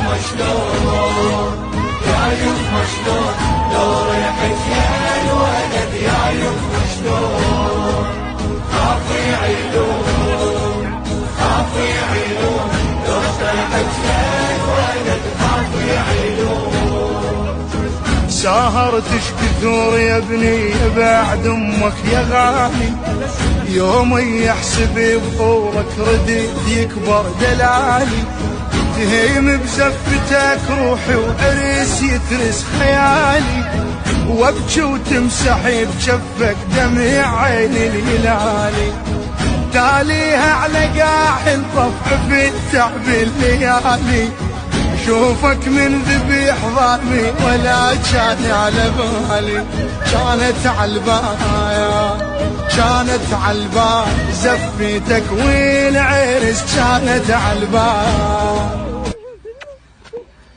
يما شلون يا يما شلون لو رحت يا الولد يا يما شلون خافي علوم خافي علوم لو رحت يا الولد خافي علوم سهرتش كثور يا ابني بعد امك يا غالي يوم يحسب بطولك رديت يكبر دلالي تهيم بزفتك روحي وعرس يترس خيالي وابكي وتمسحي بجفك دمع عيني الهلالي تاليها على قاع الطفع في التعب الليالي شوفك من ذبيح ظالمي ولا كان على بالي كانت عالبايا كانت عالبال زفتك وين عرس كانت عالبال